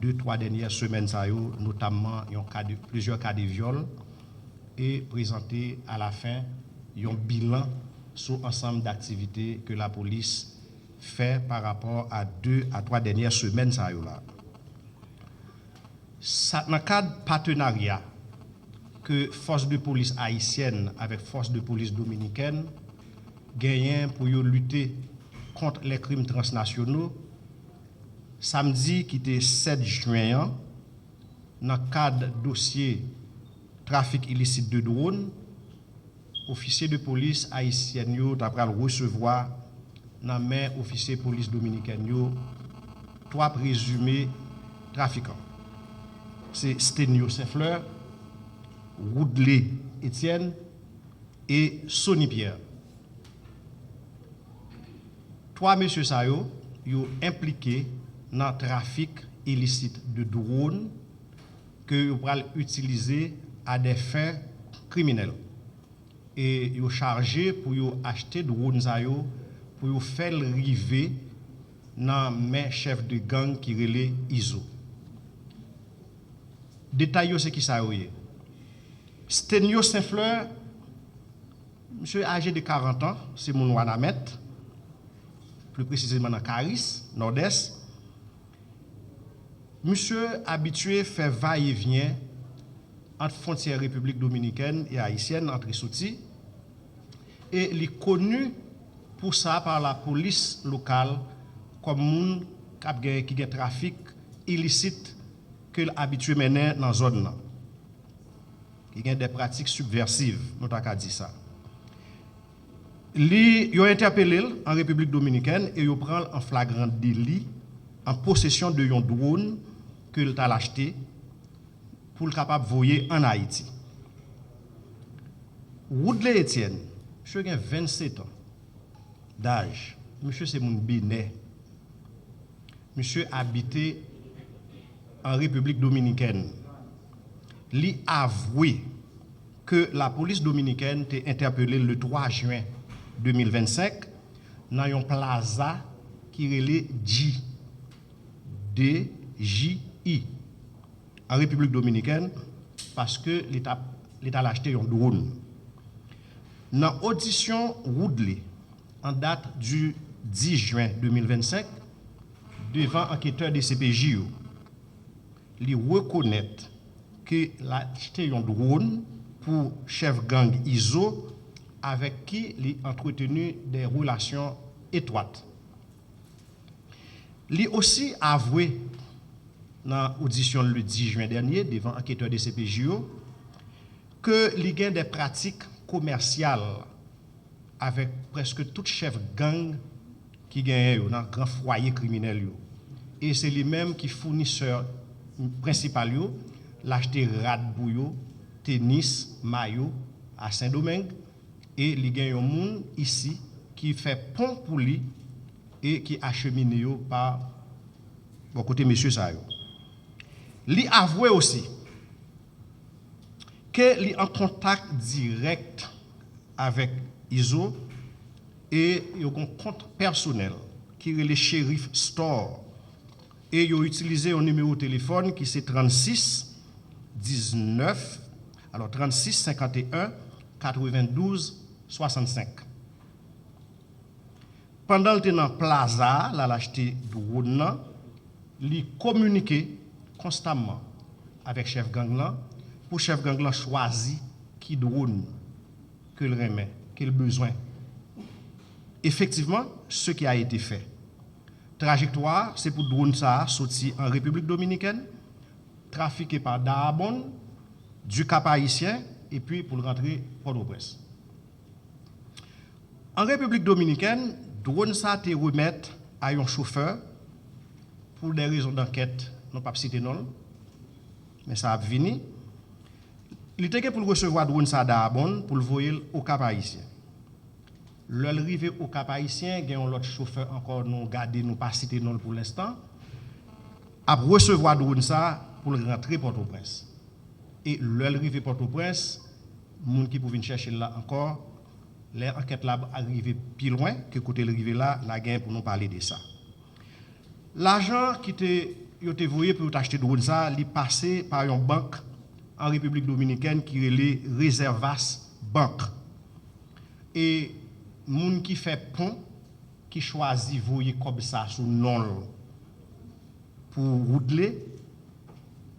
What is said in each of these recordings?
2-3 dernières semaines, notamment plusieurs cas de viol, et présenter à la fin un bilan sur l'ensemble d'activités que la police fait par rapport à 2 à 3 dernières semaines. Dans le cadre partenariat que force de police haïtienne avec force de police dominicaine gagnent pour lutter contre les crimes transnationaux, samedi qui était 7 juin, dans le cadre dossier trafic illicite de drones, officier de police haïtienne d'après recevoir dans main officier de police dominicaine 3 présumés trafiquants. C'est Stenio Saint-Fleur, Woodley Etienne et Sonny Pierre. 3 messieurs sa yo impliqués dans le trafic illicite de drones que vous pouvez utiliser à des fins criminels. Et vous chargé pour acheter des drones pour faire river dans mes chefs de gang qui relève ISO. Détail c'est qui ça est. Stenio Saint-Fleur, monsieur âgé de 40 ans, c'est mon Wanamet, plus précisément dans Caris, Nord-Est. Monsieur habitué fait va-et-vient entre frontières République dominicaine et haïtienne, entre Souti, et il est connu pour ça par la police locale comme moun qui a trafic illicite que l'habitué mener dans la zone. Qui a des pratiques subversives, nous avons dit ça. Ils ont interpellé en République dominicaine et ils prennent en flagrant délit en possession de un drone que l'État a acheté pour le capable de voyer en Haïti. Woodley Etienne, monsieur a 27 ans d'âge. Monsieur c'est mon béné. Monsieur habité en République dominicaine. Il a avoué que la police dominicaine a interpellé le 3 juin 2025 dans un plaza qui relève DJI en République dominicaine parce que l'État a acheté un drone. Dans l'audition Woodley, en date du 10 juin 2025, devant enquêteur de CPJ, il reconnaît qu'il a acheté un drone pour chef gang ISO avec qui il a entretenu des relations étroites. Il a aussi avoué dans l'audition le 10 juin dernier devant enquêteur de CPJO que il y a des pratiques commerciales avec presque tout chef gang qui gagne dans grand foyer criminel. Et c'est lui-même qui fournisseur principal l'acheter rad bouyo, tennis, maillot à Saint-Domingue et il y a un monde ici qui fait pont pour lui et qui achemine par bon côté monsieur ça yo. Li avoué aussi que li en contact direct avec ISO et il a un compte personnel qui est le shérif store et il a utilisé un numéro de téléphone qui c'est 36 19 alors 36 51 92 65. Pendant le temps plaza la l'acheter drone li communiquer constamment avec chef gang là pour chef gang là choisi qui drone que le remet quel besoin. Effectivement ce qui a été fait. Trajectoire c'est pour drone ça sorti en République dominicaine trafiqué par Darbon du Cap Haïtien et puis pour rentrer Port-au-Prince. En République dominicaine, drone ça te remettre à un chauffeur pour des raisons d'enquête, non pas citer non, mais ça a venu. Il était pour recevoir drone ça d'Arbonne pour le voyer au Cap Haïtien. L'arrivée au Cap Haïtien, il y a un autre chauffeur encore non gardé, non pas cité non pour l'instant, a recevoir drone ça pour rentrer Port-au-Prince. Et l'arrivée Port-au-Prince, les gens qui pouvaient chercher là encore, les enquêtes là arrivent plus loin que côté l'arrivée là, la gain pour nous parler de ça. L'argent qui était yo te voyé pour acheter drone ça, li passé par une banque en République dominicaine qui est les Reservas Bank. Et moun qui fait pont qui choisit voyer comme ça sous nom pour Woodley,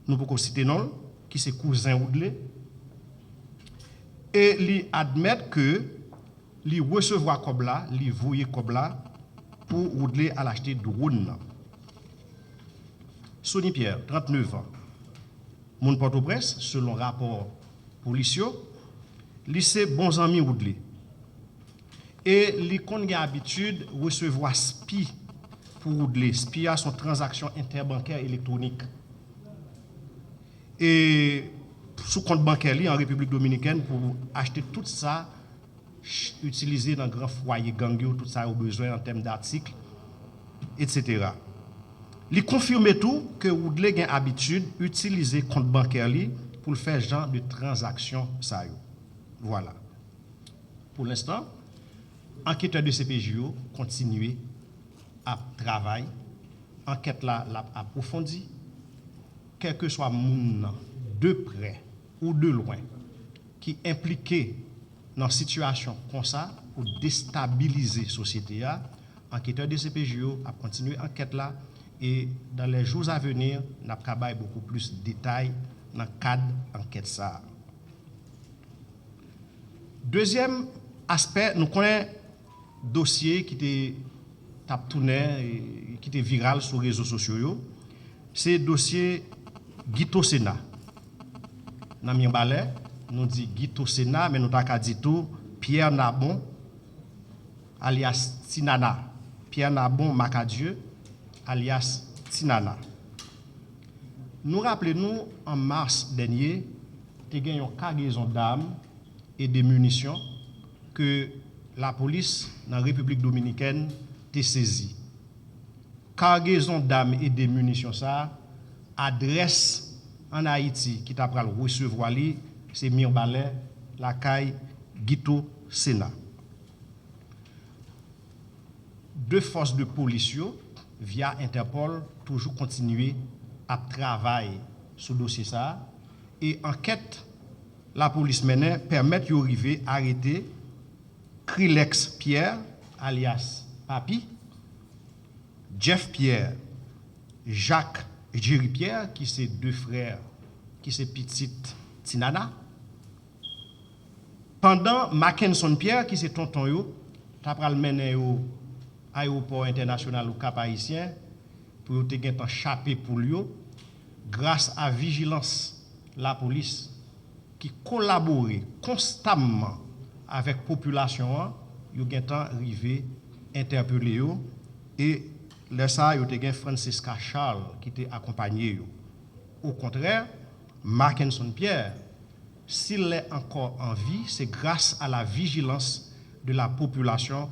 nous pouvons citer non, qui c'est cousin Woodley, et li admettre que li recevoir comme là, li voyer comme là pour Woodley à l'acheter drone. Sonny Pierre, 39 ans, moun Port-au-Prince, selon rapport policier, lycée bons amis Woodley. Et li kon gen habitude recevoir SPI pour Woodley. SPI a son transaction interbancaire électronique. Et sous compte bancaire li en République dominicaine pour acheter tout ça utilisé dans grand foyer gang yo, tout ça au besoin en termes d'articles, etc. Li confirme tout que Woodley gen habitude utiliser compte bancaire li pour faire genre de transaction ça yo. Voilà. Pour l'instant, enquêteur de CPJO continue à travailler. Enquête là approfondie. Quel que soit moun de près ou de loin qui impliqué dans une situation comme ça pour déstabiliser la société, enquêteur de CPJO a continué l'enquête là et dans les jours à venir, nous avons beaucoup plus de détails dans le cadre de l'enquête ça. Deuxième aspect, nous connaissons dossier qui était tourné, qui était viral sur les réseaux sociaux, c'est le dossier Guito Sena. Dans le balai, nous dit Guito Sena, mais nous avons dit tout Pierre Nabon, alias Tinana. Pierre Nabon Macadieu, alias Tinana. Nous rappelons, en mars dernier, nous avons eu une cargaison d'armes et de munitions que la police dans la République dominicaine a saisi. Cargaison d'armes et de munitions, ça, adresse en Haïti qui t'a pris le recevoir, c'est Mirbalais, la caille Guito Sena. Deux forces de police, via Interpol, toujours continuer à travailler sur le dossier. Ça. Et enquête, la police menée permet d'arriver à arrêter Krilex Pierre, alias Papi, Jeff Pierre, Jacques Jerry Pierre, qui sont deux frères, qui sont petites Tinana. Pendant Mackenson Pierre, qui c'est tonton yo, t'as pral mené au aéroport international au Cap Haïtien pour te gen chapé pour lui grâce à vigilance la police qui collabore constamment avec la population, yo gen tan arrivé interpeller yo et là ça yo te gen Francisca Charles qui te accompagné yo. Au contraire, Mackenson Pierre, s'il est encore en vie, c'est grâce à la vigilance de la population,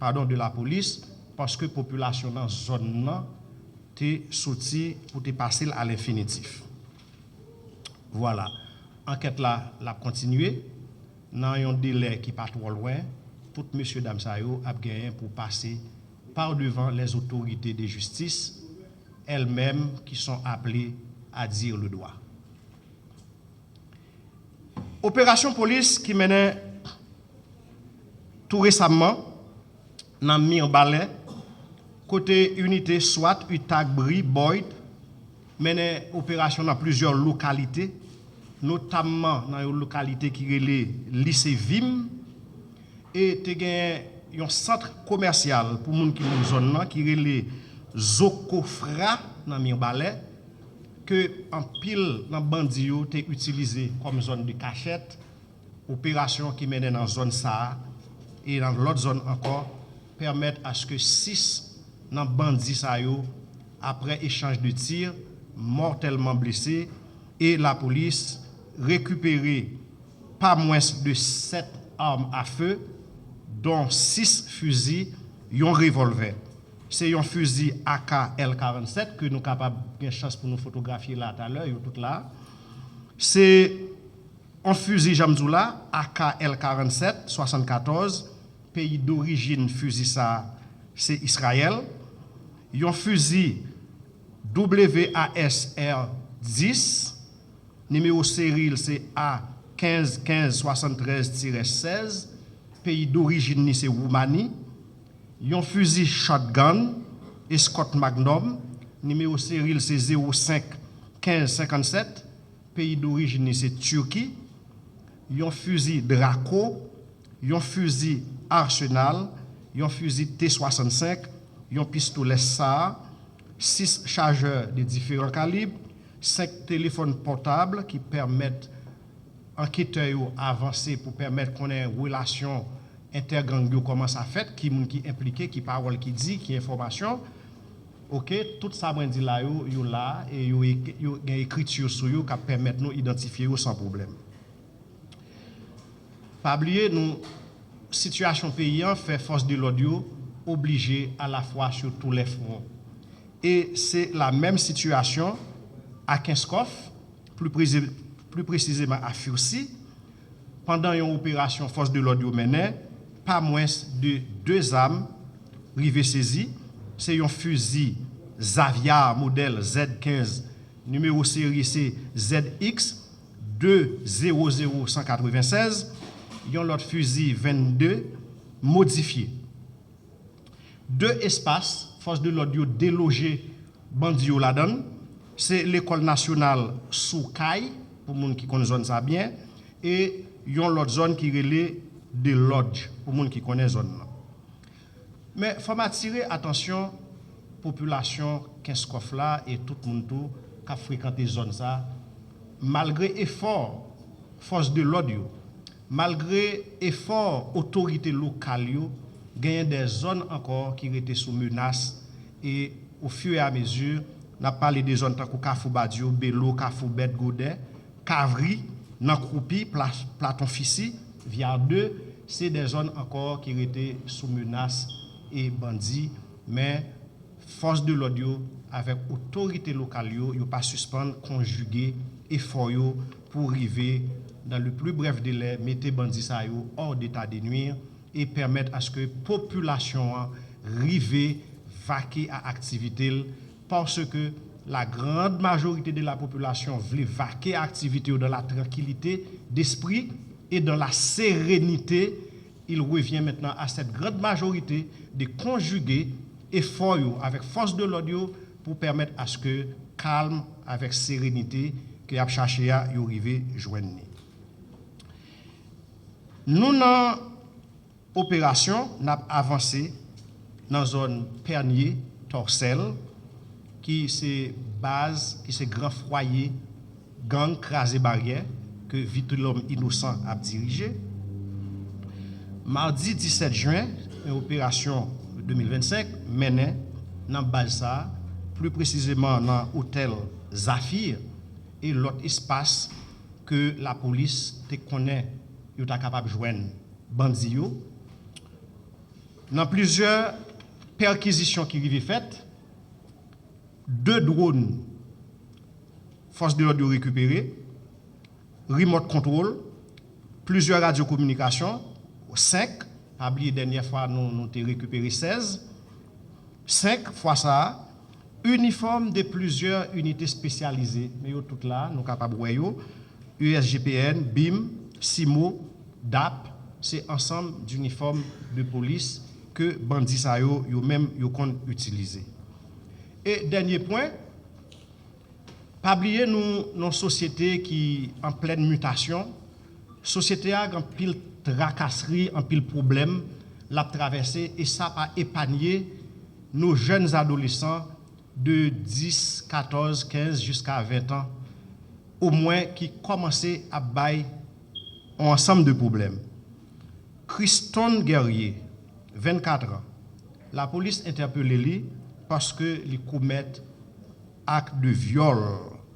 de la police, parce que la population dans la zone est sortie pour te passer à l'infinitif. Voilà. Enquête là, la continuer. Dans un délai qui n'est pas trop loin, tout monsieur dame Sayo a gagné pour passer par devant les autorités de justice, elles-mêmes qui sont appelées à dire le droit. Opération police qui menait tout récemment dans Mirbalais, côté unité SWAT, UTAG, Bri, Boyd, menait opération dans plusieurs localités, notamment dans une localité qui est le lycée Vim, et il y a un centre commercial pour les gens qui sont dans zone qui est le Zokofra dans Mirbalais, que en pile dans bandi yo te utilisé comme zone de cachette, opération qui menait dans zone ça et dans l'autre zone encore permettent à ce que 6 dans bandi ça yo après échange de tirs mortellement blessés et la police récupéré pas moins de 7 armes à feu dont 6 fusils et un revolver. C'est un fusil AK-L47 que nous sommes capables de chance pour nous photographier là tout à l'heure, tout là. C'est un fusil Jamzoula AK-L47 74, pays d'origine fusil ça c'est Israël. Un fusil WASR 10, numéro série c'est A151573-16, pays d'origine c'est Roumanie, un fusil shotgun et Scott Magnum, numéro série c'est 051557, pays d'origine c'est Turquie, un fusil Draco, un fusil Arsenal, un fusil T65, un pistolet SAR, 6 chargeurs de différents calibres, 5 téléphones portables qui permettent enquêteurs avancer pour permettre qu'on ait une relation intergang comment ça fait, qui impliqué, qui parole qui dit, qui information. OK, tout ça dit là yo là et yo une écriture sur yo qui permet nous identifier sans problème. Pas oublier nous situation paysan fait force de l'audio obligé à la fois sur tous les fronts. Et c'est la même situation à Kinskov, plus précisément à Fursi, pendant une opération force de l'audio menée, pas moins de 2 armes rivées saisies. C'est un fusil Xavier modèle Z15, numéro série c'est ZX 200196, un autre fusil 22 modifié. 2 espaces, force de l'audio délogé Bandio là-dedans, c'est l'école nationale Soukaï, pour les gens qui connaissent zone ça bien, et l'autre zone qui relève de Lodge, pour les gens qui connaissent zone. Mais il faut attirer attention population Kinskov là et tout le monde qui a fréquenté zone ça, malgré effort force de l'audio, malgré effort autorité locale, il y a des zones encore qui étaient sous menace et au fur et à mesure, on a parlé des zones comme Kafou Badio, Bello, Kafou Bet Godet, Kavri, Nankroupi, Platon Fissi, via 2, c'est des zones encore qui étaient sous menace et bandits, mais force de l'audio avec autorité locale, ils n'ont pas suspendre, conjuguer effort pour arriver dans le plus bref délai, mettre bandits hors d'état de nuire et permettre à ce que la population arrive vaquer à activité parce que la grande majorité de la population veut vaquer à activité dans la tranquillité d'esprit et dans la sérénité. Il revient maintenant à cette grande majorité de conjuguer effort avec force de l'audio pour permettre à ce que calme avec sérénité que a cherché à y arriver joindre. Nous dans opération n'a avancé dans la zone Pernier Torcel qui c'est base qui c'est grand foyer gang crasé barrière que vite l'homme innocent a dirigé. Mardi 17 juin, une opération 2025 menée dans Balsa, plus précisément dans l'hôtel Zafir et l'autre espace que la police te connaît, est capable de joindre bandits. Dans plusieurs perquisitions qui sont faites, 2 drones, force de l'ordre récupérés, remote control, plusieurs radiocommunications, 5, pas oublier dernière fois nous avons récupéré 16, 5 fois ça, uniforme de plusieurs unités spécialisées, mais toutes là, nous sommes capables de voir, USGPN, BIM, SIMO, DAP, c'est ensemble d'uniformes de police que bandits sa yo même yo kon utiliser. Et dernier point, pas oublier nous une société qui en pleine mutation, société a en pile tracasserie, en pile problème l'a traversé et ça a épargné nos jeunes adolescents de 10, 14, 15 jusqu'à 20 ans au moins qui commençaient à bailler un ensemble de problèmes. Christon Guerrier, 24 ans. La police interpelle lui parce qu'il commet acte de viol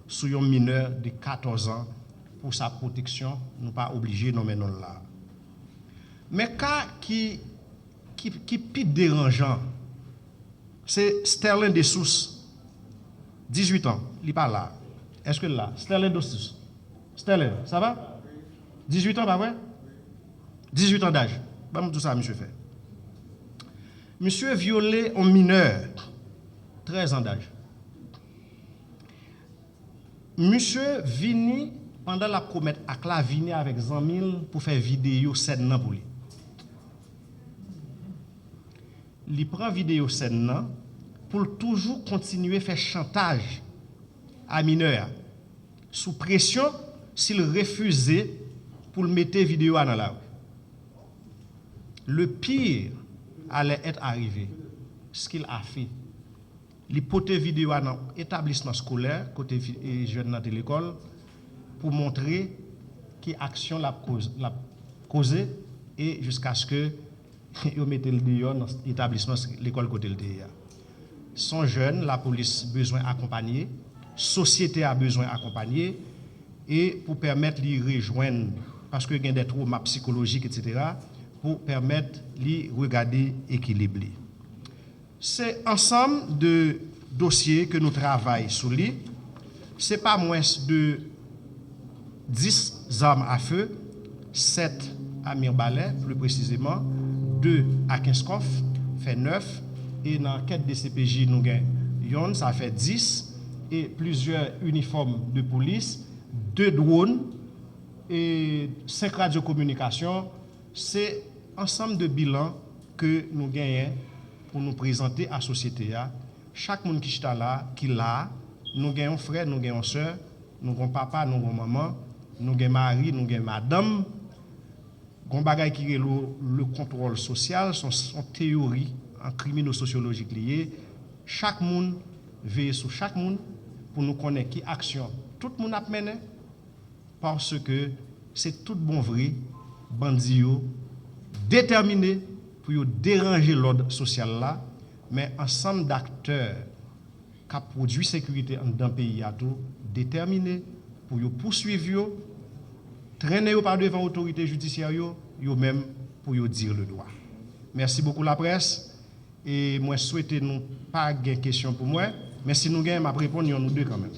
sur un mineur de 14 ans pour sa protection. Nous pas obligés de nommer là. Mais cas qui plus dérangeant, c'est Sterling de Sousse, 18 ans, il n'est pas là. Est-ce que là, Sterling de Sousse? Sterling, ça va? 18 ans, pas vrai? 18 ans d'âge. Bon, tout ça, monsieur fait. Monsieur violé un mineur, 13 ans d'âge. monsieur vini pendant la commettre ak la vini avec 100 000 pour faire vidéo scène nan pour lui. Il prend vidéo scène nan pour toujours continuer à faire chantage à mineur sous pression s'il refusait pour le mettre vidéo dans la rue. Le pire allait être arrivé, ce qu'il a fait. Il pote vidéo dans l'établissement scolaire, côté jeune dans l'école, pour montrer qui action la causé et jusqu'à ce que ils mettent le dehors dans l'établissement, l'école côté le dehors. Sont jeunes, la police a besoin d'accompagner, société a besoin d'accompagner et pour permettre de rejoindre, parce qu'il y a des traumas psychologiques, etc., pour permettre de regarder équilibré. C'est ensemble de dossiers que nous travaillons sur lui. Ce n'est pas moins de 10 armes à feu, 7 à Mirbalet, plus précisément, 2 à Kinskov, fait 9, et dans 4 DCPJ, nous avons, ça fait 10, et plusieurs uniformes de police, 2 drones, et 5 radiocommunications. C'est ensemble de bilans que nous gagnons pour nous présenter à la société. Chaque monde qui est là, nous gagnons frère, nous gagnons soeur, nous gagnons papa, nous gagnons maman, nous gagnons mari, nous gagnons madame. Gon bagay qui est le contrôle social, son théorie en criminalo-sociologique liée. Chaque monde veille sur chaque monde pour nous connaître qui action tout le monde a mené parce que c'est tout bon vrai bandits déterminés pour déranger l'ordre social là, mais ensemble d'acteurs qui produit sécurité dans le pays à tout déterminés pour poursuivre, traîner par devant l'autorité judiciaire, yo même pour dire le droit. Merci beaucoup la presse et moi souhaite nous pas de questions pour moi, mais si nous gagnons ma réponse nous deux quand même.